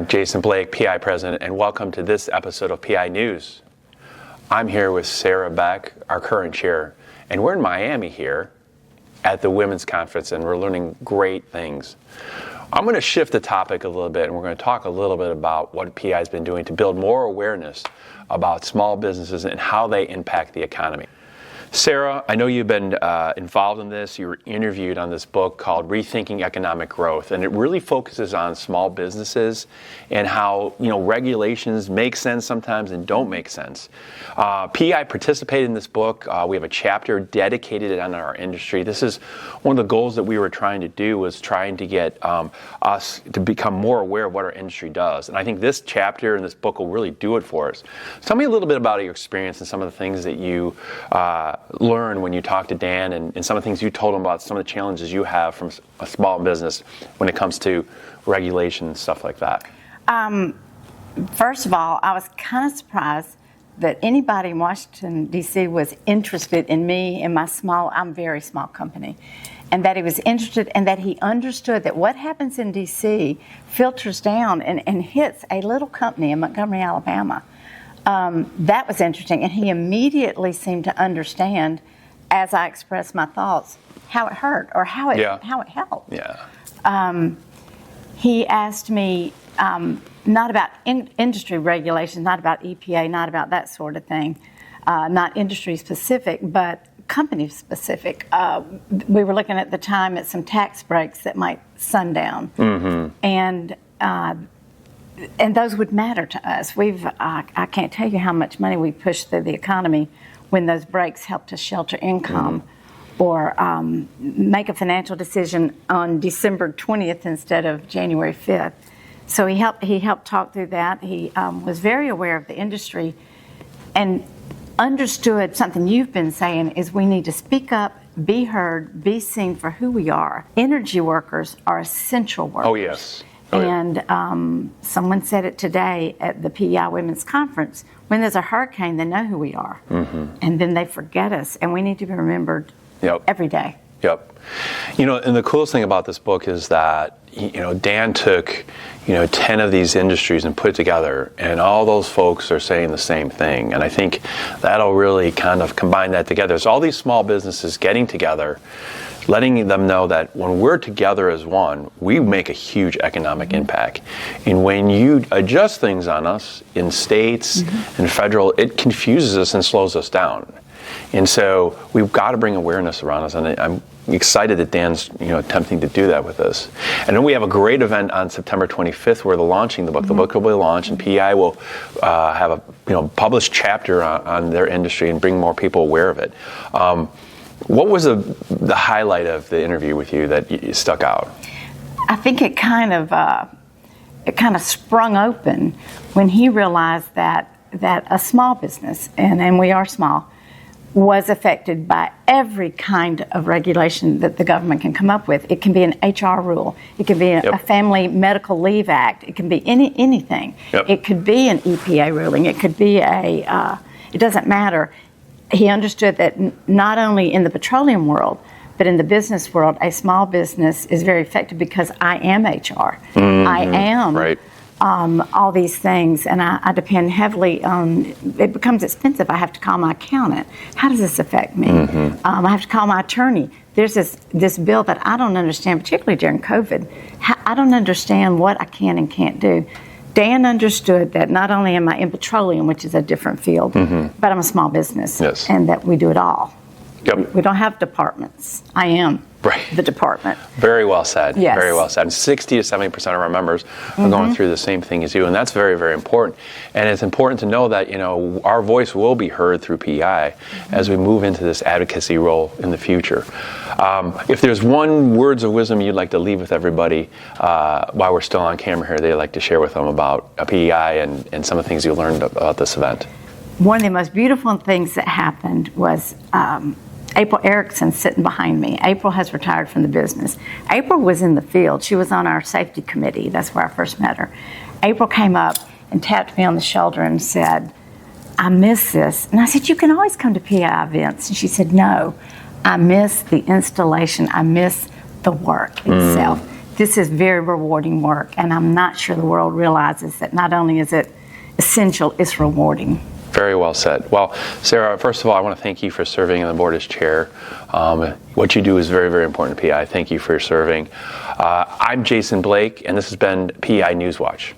Jason Blake, PEI President, and welcome to this episode of PEI News. I'm here with Sarah Beck, our current chair, and we're in Miami here at the Women's Conference, and we're learning great things. I'm going to shift the topic a little bit, and we're going to talk a little bit about what PEI has been doing to build more awareness about small businesses and how they impact the economy. Sarah, I know you've been involved in this. You were interviewed on this book called Rethinking Economic Growth, and it really focuses on small businesses and how regulations make sense sometimes and don't make sense. PEI participated in this book. We have a chapter dedicated on our industry. This is one of the goals that we were trying to do, was trying to get us to become more aware of what our industry does. And I think this chapter in this book will really do it for us. Tell me a little bit about your experience and some of the things that you learn when you talk to Dan, and some of the things you told him about some of the challenges you have from a small business when it comes to regulation and stuff like that. First of all, I was kind of surprised that anybody in Washington, D.C. was interested in me and I'm a very small company, and that he was interested and that he understood that what happens in D.C. filters down and hits a little company in Montgomery, Alabama. That was interesting, and he immediately seemed to understand, as I expressed my thoughts, how it hurt or how it helped. Yeah. He asked me not about industry regulations, not about EPA, not about that sort of thing, not industry specific, but company specific. We were looking at the time at some tax breaks that might sundown, and those would matter to us. I can't tell you how much money we pushed through the economy when those breaks helped us shelter income or make a financial decision on December 20th instead of January 5th. So he helped talk through that. He was very aware of the industry and understood something you've been saying is we need to speak up, be heard, be seen for who we are. Energy workers are essential workers. Oh, yes. And someone said it today at the PEI Women's Conference, when there's a hurricane, they know who we are. And then they forget us, and we need to be remembered every day. Yep. And the coolest thing about this book is that, Dan took, 10 of these industries and put it together, and all those folks are saying the same thing. And I think that'll really kind of combine that together. It's all these small businesses getting together, letting them know that when we're together as one, we make a huge economic impact. And when you adjust things on us in states and federal, it confuses us and slows us down. And so we've got to bring awareness around us, and I'm excited that Dan's attempting to do that with us. And then we have a great event on September 25th where they're launching the book. The book will be launched, and PEI will have a published chapter on their industry and bring more people aware of it. What was the highlight of the interview with you that stuck out? I think it kind of sprung open when he realized that a small business, and we are small, was affected by every kind of regulation that the government can come up with. It can be an HR rule. It can be a Family Medical Leave Act. It can be anything. It could be an EPA ruling. It could be it doesn't matter. He understood that not only in the petroleum world, but in the business world, a small business is very effective because I am HR. I am all these things, and I depend heavily on, it becomes expensive. I have to call my accountant. How does this affect me? I have to call my attorney. There's this bill that I don't understand, particularly during COVID. I don't understand what I can and can't do. Dan understood that not only am I in petroleum, which is a different field, but I'm a small business, and that we do it all. We don't have departments. I am the department. Very well said. Yes. Very well said. And 60 to 70% of our members are going through the same thing as you, and that's very, very important. And it's important to know that our voice will be heard through PEI as we move into this advocacy role in the future. If there's one words of wisdom you'd like to leave with everybody while we're still on camera here, that you'd like to share with them about PEI and some of the things you learned about this event. One of the most beautiful things that happened was April Erickson sitting behind me. April has retired from the business. April was in the field. She was on our safety committee. That's where I first met her. April came up and tapped me on the shoulder and said, I miss this. And I said, you can always come to PEI events. And she said, no, I miss the installation. I miss the work itself. this is very rewarding work, and I'm not sure the world realizes that not only is it essential, it's rewarding. Very well said. Well, Sarah, first of all, I want to thank you for serving on the board as chair. What you do is very, very important to PEI. Thank you for serving. I'm Jason Blake, and this has been PEI Newswatch.